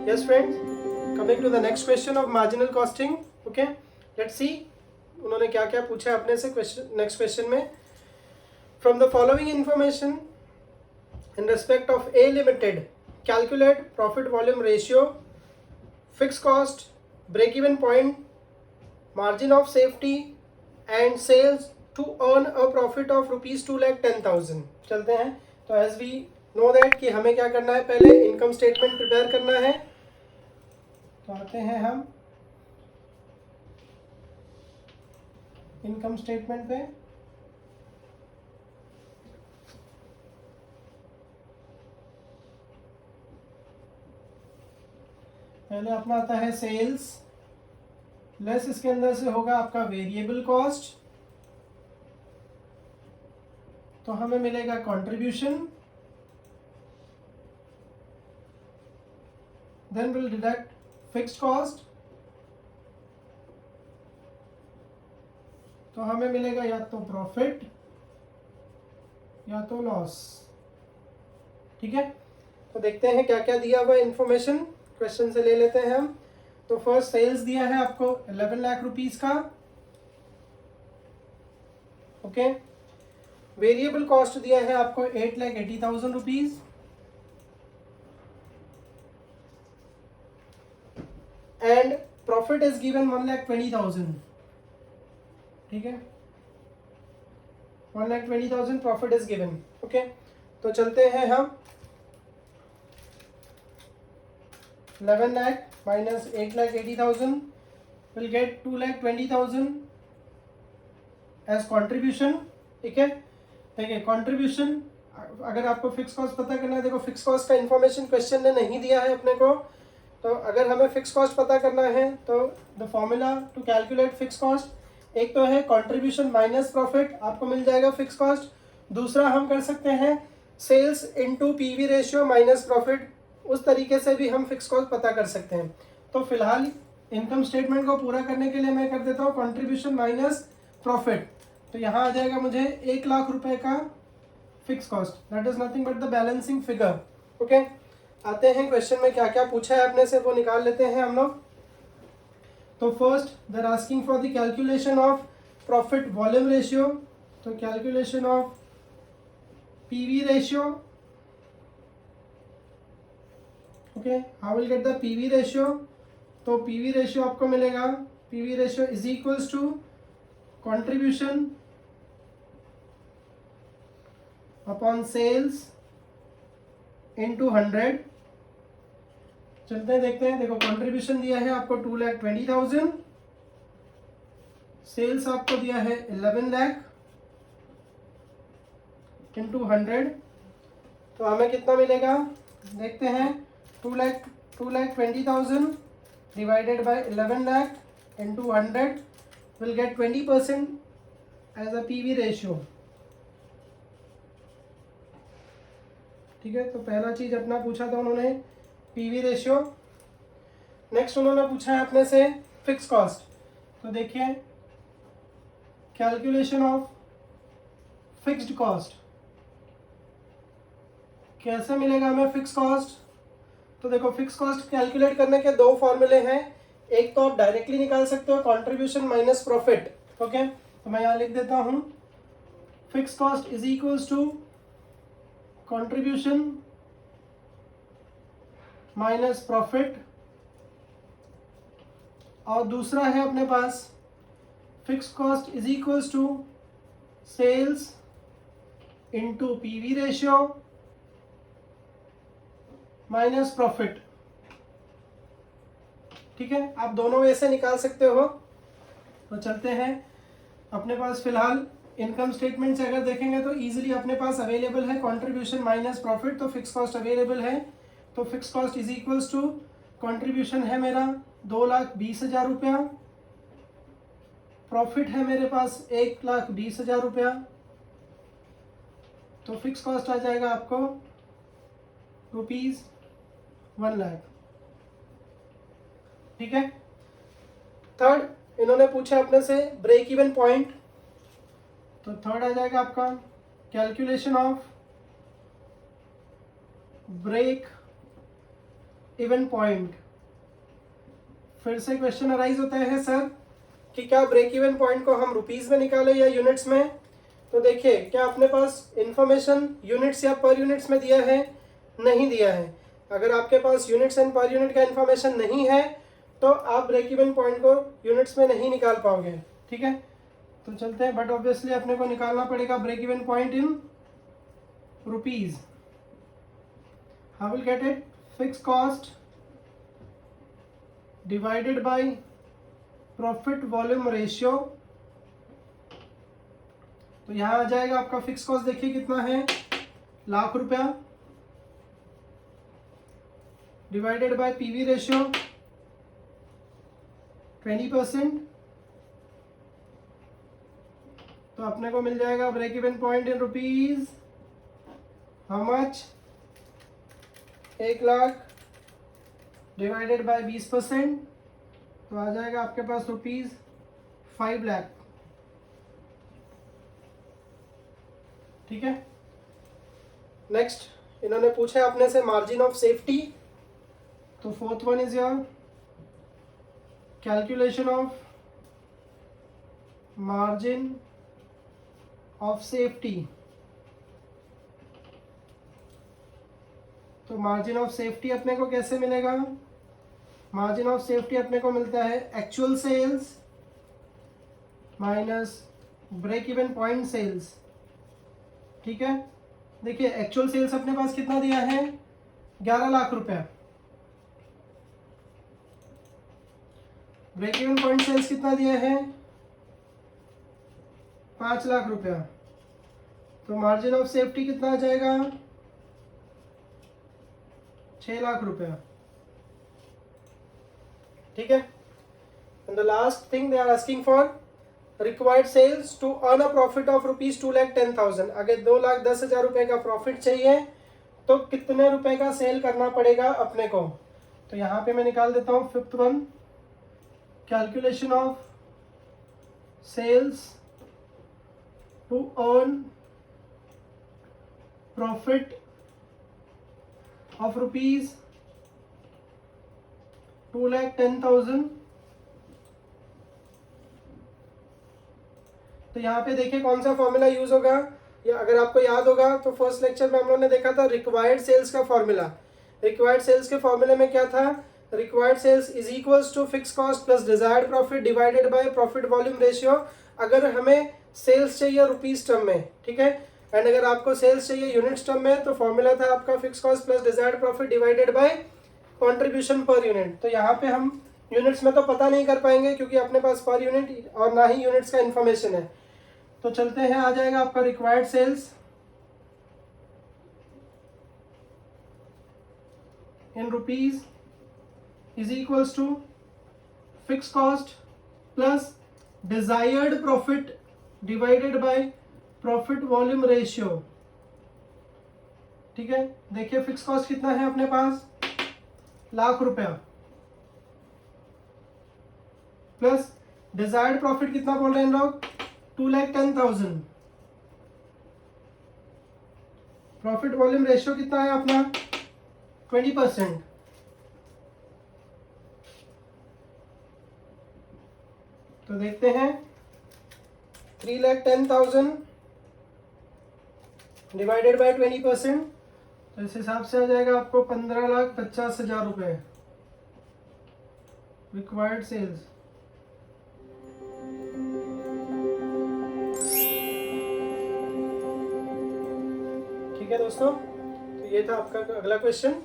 Yes friends, coming to the next question of marginal costing. Okay, let's see उन्होंने क्या क्या पूछा अपने से नेक्स्ट क्वेश्चन में. From the following information in respect of A Limited, calculate profit volume ratio, fixed cost, break even point, margin of safety and sales to earn a profit of rupees 2,10,000. चलते हैं. तो as we know that कि हमें क्या करना है, पहले income statement prepare करना है. तो आते हैं हम इनकम स्टेटमेंट पे. पहले अपना आता है सेल्स, लेस इसके अंदर से होगा आपका वेरिएबल कॉस्ट. तो हमें मिलेगा contribution. Then will deduct fixed cost. तो हमें मिलेगा या तो प्रॉफिट या तो लॉस. ठीक है, तो देखते हैं क्या क्या दिया हुआ इंफॉर्मेशन क्वेश्चन से ले लेते हैं हम. तो फर्स्ट सेल्स दिया है आपको 11 लाख रुपीस का. ओके, वेरिएबल कॉस्ट दिया है आपको 8,80,000 rupees. And profit is given 1,20,000. ठीक है, 1,20,000 प्रॉफिट इज गिवन. ओके, तो चलते हैं हम 11 lakh minus 8,80,000 will get 2,20,000 as contribution. ठीक है, देखिए कॉन्ट्रीब्यूशन, अगर आपको फिक्स कॉस्ट पता करना है, देखो फिक्स कॉस्ट का इंफॉर्मेशन क्वेश्चन ने नहीं दिया है अपने को. तो अगर हमें फिक्स कॉस्ट पता करना है तो the formula to calculate fix cost, एक तो है कंट्रीब्यूशन माइनस प्रॉफिट, आपको मिल जाएगा फिक्स कॉस्ट. दूसरा हम कर सकते हैं sales into PV ratio minus profit. उस तरीके से भी हम फिक्स कॉस्ट पता कर सकते हैं. तो फिलहाल इनकम स्टेटमेंट को पूरा करने के लिए मैं कर देता हूँ कंट्रीब्यूशन माइनस प्रॉफिट. तो यहाँ आ जाएगा मुझे 1 लाख रुपए का fix cost. That is nothing but the balancing figure. Okay, आते हैं क्वेश्चन में क्या क्या पूछा है अपने से, वो निकाल लेते हैं हम लोग. तो first they're asking for the calculation of profit volume ratio. तो calculation of PV ratio. Okay, how will get the PV ratio. तो पीवी रेशियो आपको मिलेगा, PV ratio is equals to contribution upon sales into 100. चलते हैं देखते हैं. देखो contribution दिया है आपको 2,20,000, सेल्स आपको दिया है 11 लाख इंटू 100. तो हमें कितना मिलेगा देखते हैं. 2,20,000 divided by 11 lakh into 100 will get 20% as a PV ratio. ठीक है, तो पहला चीज अपना पूछा था उन्होंने पीवी रेशियो. नेक्स्ट उन्होंने पूछा है अपने से फिक्स कॉस्ट. तो देखिए कैलकुलेशन ऑफ फिक्स्ड कॉस्ट, कैसे मिलेगा हमें फिक्स कॉस्ट. तो देखो फिक्स कॉस्ट कैलकुलेट करने के दो फॉर्मूले हैं. एक तो आप डायरेक्टली निकाल सकते हो कंट्रीब्यूशन माइनस प्रॉफिट. ओके, तो मैं यहाँ लिख देता हूँ fix cost is equals to contribution minus profit. और दूसरा है अपने पास fix cost is equals to sales into PV ratio minus profit. ठीक है, आप दोनों वे से निकाल सकते हो. तो चलते हैं अपने पास फिलहाल इनकम स्टेटमेंट से अगर देखेंगे तो इजीली अपने पास अवेलेबल है कंट्रीब्यूशन माइनस प्रॉफिट. तो फिक्स कॉस्ट अवेलेबल है. तो fix cost is equals to contribution है मेरा 2,20,000 रुपया, प्रॉफिट है मेरे पास 1,20,000 रुपया. तो फिक्स कॉस्ट आ जाएगा आपको रुपीज 1 लाख. ठीक है, थर्ड इन्होंने पूछा अपने से ब्रेक इवन पॉइंट. तो थर्ड आ जाएगा आपका calculation of break even point. फिर से क्वेश्चन अराइज होता है सर कि क्या ब्रेक इवन पॉइंट को हम रुपीस में निकालें या यूनिट्स में। तो देखिए, क्या अपने पास इंफॉर्मेशन यूनिट्स या पर यूनिट्स में दिया है? नहीं दिया है। अगर आपके पास यूनिट्स एंड पर यूनिट का इंफॉर्मेशन नहीं है तो आप ब्रेक इवन पॉइंट को यूनिट्स में नहीं निकाल पाओगे, ठीक है। तो चलते हैं, बट ऑब्वियसली अपने को निकालना पड़ेगा break even point in rupees. How will get it? Fix cost divided by profit volume ratio. तो यहां आ जाएगा आपका फिक्स कॉस्ट, देखिए कितना है, ₹1,00,000 डिवाइडेड बाय पीवी रेशियो 20%। तो अपने को मिल जाएगा break even point in rupees, how much? 1,00,000 divided by 20%, तो आ जाएगा आपके पास ₹5,00,000, ठीक है। नेक्स्ट इन्होंने पूछा अपने से मार्जिन ऑफ सेफ्टी। तो fourth one is your calculation of margin of safety. तो मार्जिन ऑफ सेफ्टी अपने को कैसे मिलेगा? मार्जिन ऑफ सेफ्टी अपने को मिलता है actual sales minus break even point sales, ठीक है। देखिए एक्चुअल सेल्स अपने पास कितना दिया है? 11,00,000 रुपया। ब्रेक इवन पॉइंट सेल्स कितना दिया है? 5,00,000 रुपया। तो मार्जिन ऑफ सेफ्टी कितना आ जाएगा? 6,00,000 रुपया, ठीक है। And the last thing they are asking for required sales to earn a profit of ₹2,10,000। अगर 2,10,000 रुपए का प्रॉफिट चाहिए तो कितने रुपए का सेल करना पड़ेगा अपने को? तो यहाँ पे मैं निकाल देता हूँ fifth one, calculation of sales to earn profit of ₹2,10,000। तो यहाँ पे देखिए कौन सा फॉर्मूला यूज होगा, या अगर आपको याद होगा तो फर्स्ट लेक्चर में हम लोगों ने देखा था रिक्वायर्ड सेल्स का फॉर्मूला। रिक्वायर्ड सेल्स के फॉर्मूले में क्या था? Required sales is equals to fix cost plus desired profit divided by profit volume ratio. अगर हमें सेल्स चाहिए रुपीज टर्म में, ठीक है, एंड अगर आपको सेल्स चाहिए यूनिट्स टर्म में, तो फॉर्मूला था आपका fix cost plus desired profit divided by contribution per unit. तो यहाँ पे हम यूनिट्स में तो पता नहीं कर पाएंगे क्योंकि अपने पास पर यूनिट और ना ही यूनिट्स का इंफॉर्मेशन है। तो चलते हैं, आ जाएगा आपका required sales in rupees is equals to fix cost plus desired profit divided by profit volume ratio, ठीक है। देखिए फिक्स कॉस्ट कितना है अपने पास? ₹1,00,000 रुपया, प्लस डिजायर्ड प्रॉफिट कितना बोल रहे हैं लोग? 2,10,000। प्रॉफिट वॉल्यूम रेशियो कितना है अपना? 20%। तो देखते हैं 3,10,000 डिवाइडेड बाय 20%, तो इस हिसाब से आ जाएगा आपको 15,50,000 रुपए रिक्वायर्ड सेल्स। ठीक है दोस्तों, तो ये था आपका अगला क्वेश्चन।